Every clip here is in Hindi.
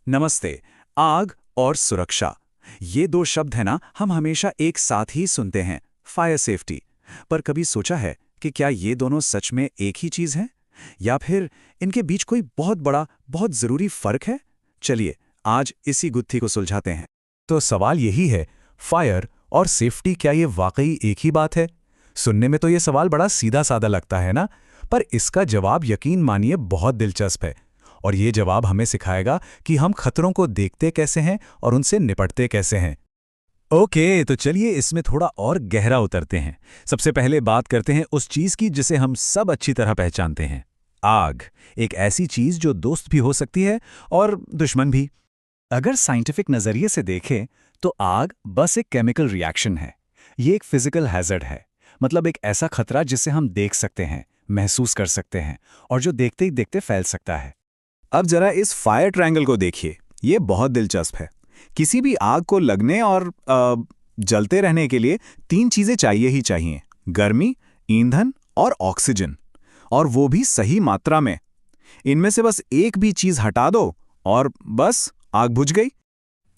नमस्ते। आग और सुरक्षा, ये दो शब्द है ना, हम हमेशा एक साथ ही सुनते हैं, फायर सेफ्टी। पर कभी सोचा है कि क्या ये दोनों सच में एक ही चीज हैं, या फिर इनके बीच कोई बहुत बड़ा, बहुत जरूरी फर्क है? चलिए आज इसी गुत्थी को सुलझाते हैं। तो सवाल यही है, फायर और सेफ्टी क्या ये वाकई एक ही बात है? सुनने में तो ये सवाल बड़ा सीधा साधा लगता है ना, पर इसका जवाब यकीन मानिए बहुत दिलचस्प है। और ये जवाब हमें सिखाएगा कि हम खतरों को देखते कैसे हैं और उनसे निपटते कैसे हैं। ओके, तो चलिए इसमें थोड़ा और गहरा उतरते हैं। सबसे पहले बात करते हैं उस चीज की जिसे हम सब अच्छी तरह पहचानते हैं, आग। एक ऐसी चीज जो दोस्त भी हो सकती है और दुश्मन भी। अगर साइंटिफिक नजरिए से देखें तो आग बस एक केमिकल रिएक्शन है। ये एक फिजिकल हैजर्ड है, मतलब एक ऐसा खतरा जिसे हम देख सकते हैं, महसूस कर सकते हैं और जो देखते ही देखते फैल सकता है। अब जरा इस फायर ट्रायंगल को देखिए, ये बहुत दिलचस्प है। किसी भी आग को लगने और जलते रहने के लिए तीन चीजें चाहिए ही चाहिए: गर्मी, ईंधन और ऑक्सीजन, और वो भी सही मात्रा में। इनमें से बस एक भी चीज हटा दो और बस आग बुझ गई।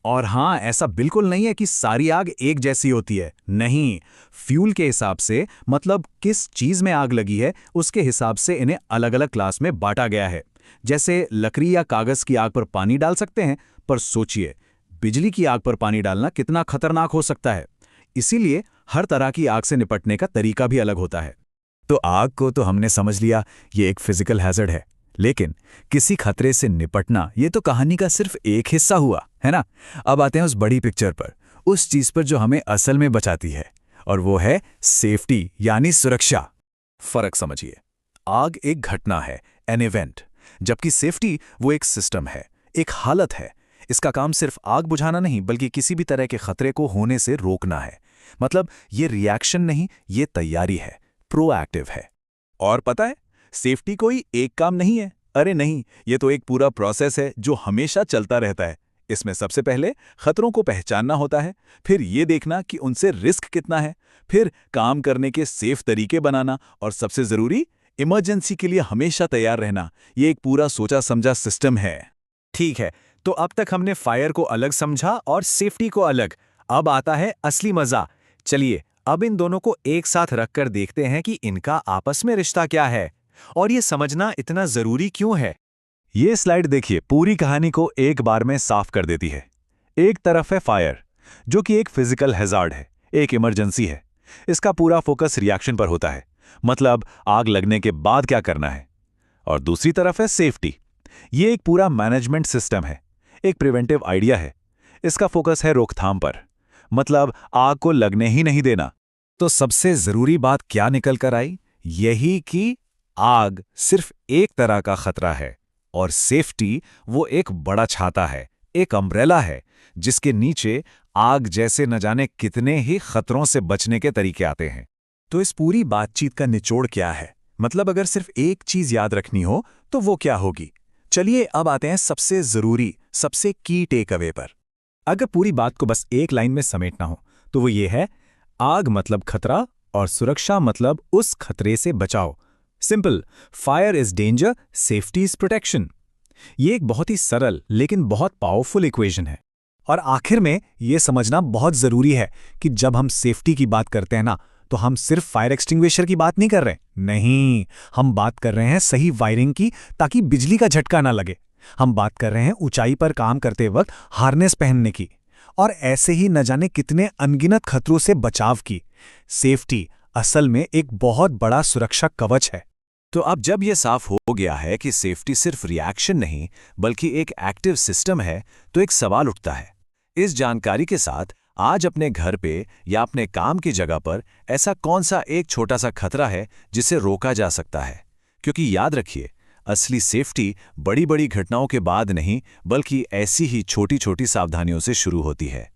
और हाँ, ऐसा बिल्कुल नहीं है कि सारी आग एक जैसी होती है। नहीं, फ्यूल के हिसाब से, मतलब किस चीज में आग लगी है उसके हिसाब से इन्हें अलग अलग क्लास में बांटा गया है। जैसे लकड़ी या कागज की आग पर पानी डाल सकते हैं, पर सोचिए बिजली की आग पर पानी डालना कितना खतरनाक हो सकता है। इसीलिए हर तरह की आग से निपटने का तरीका भी अलग होता है। तो आग को तो हमने समझ लिया, ये एक फिजिकल हैजर्ड है। लेकिन किसी खतरे से निपटना, ये तो कहानी का सिर्फ एक हिस्सा हुआ, है ना? अब आते हैं उस बड़ी पिक्चर पर, उस चीज पर जो हमें असल में बचाती है, और वो है सेफ्टी, यानी सुरक्षा। फर्क समझिए, आग एक घटना है, एन इवेंट, जबकि सेफ्टी वो एक सिस्टम है, एक हालत है। इसका काम सिर्फ आग बुझाना नहीं, बल्कि किसी भी तरह के खतरे को होने से रोकना है। मतलब ये रिएक्शन नहीं, ये तैयारी है, प्रोएक्टिव है। और पता है, सेफ्टी कोई एक काम नहीं है। अरे नहीं, ये तो एक पूरा प्रोसेस है जो हमेशा चलता रहता है। इसमें सबसे पहले खतरों को पहचानना होता है, फिर ये देखना कि उनसे रिस्क कितना है, फिर काम करने के सेफ तरीके बनाना, और सबसे जरूरी, इमरजेंसी के लिए हमेशा तैयार रहना। ये एक पूरा सोचा समझा सिस्टम है। ठीक है, तो अब तक हमने फायर को अलग समझा और सेफ्टी को अलग। अब आता है असली मजा। चलिए अब इन दोनों को एक साथ रखकर देखते हैं कि इनका आपस में रिश्ता क्या है और ये समझना इतना जरूरी क्यों है। ये स्लाइड देखिए, पूरी कहानी को एक बार में साफ कर देती है। एक तरफ है फायर, जो कि एक फिजिकल हैजार्ड है, एक इमरजेंसी है। इसका पूरा फोकस रिएक्शन पर होता है, मतलब आग लगने के बाद क्या करना है। और दूसरी तरफ है सेफ्टी। ये एक पूरा मैनेजमेंट सिस्टम है, एक प्रिवेंटिव आइडिया है। इसका फोकस है रोकथाम पर, मतलब आग को लगने ही नहीं देना। तो सबसे जरूरी बात क्या निकल कर आई? यही कि आग सिर्फ एक तरह का खतरा है और सेफ्टी वो एक बड़ा छाता है, एक अम्ब्रेला है, जिसके नीचे आग जैसे न जाने कितने ही खतरों से बचने के तरीके आते हैं। तो इस पूरी बातचीत का निचोड़ क्या है? मतलब अगर सिर्फ एक चीज याद रखनी हो तो वो क्या होगी? चलिए अब आते हैं सबसे जरूरी, सबसे की टेक अवे पर। अगर पूरी बात को बस एक लाइन में समेटना हो तो वो ये है, आग मतलब खतरा और सुरक्षा मतलब उस खतरे से बचाओ। Simple, fire is danger, safety is protection. ये एक बहुत ही सरल लेकिन बहुत पावरफुल इक्वेशन है। और आखिर में ये समझना बहुत जरूरी है कि जब हम सेफ्टी की बात करते हैं ना, तो हम सिर्फ फायर एक्सटिंग्विशर की बात नहीं कर रहे। नहीं, हम बात कर रहे हैं सही वायरिंग की, ताकि बिजली का झटका ना लगे। हम बात कर रहे हैं ऊंचाई पर काम करते वक्त हार्नेस पहनने की, और ऐसे ही न जाने कितने अनगिनत खतरों से बचाव की। सेफ्टी असल में एक बहुत बड़ा सुरक्षा कवच है। तो अब जब यह साफ हो गया है कि सेफ्टी सिर्फ रिएक्शन नहीं बल्कि एक एक्टिव सिस्टम है, तो एक सवाल उठता है। इस जानकारी के साथ आज अपने घर पे या अपने काम की जगह पर ऐसा कौन सा एक छोटा सा खतरा है जिसे रोका जा सकता है? क्योंकि याद रखिए, असली सेफ्टी बड़ी बड़ी घटनाओं के बाद नहीं, बल्कि ऐसी ही छोटी छोटी सावधानियों से शुरू होती है।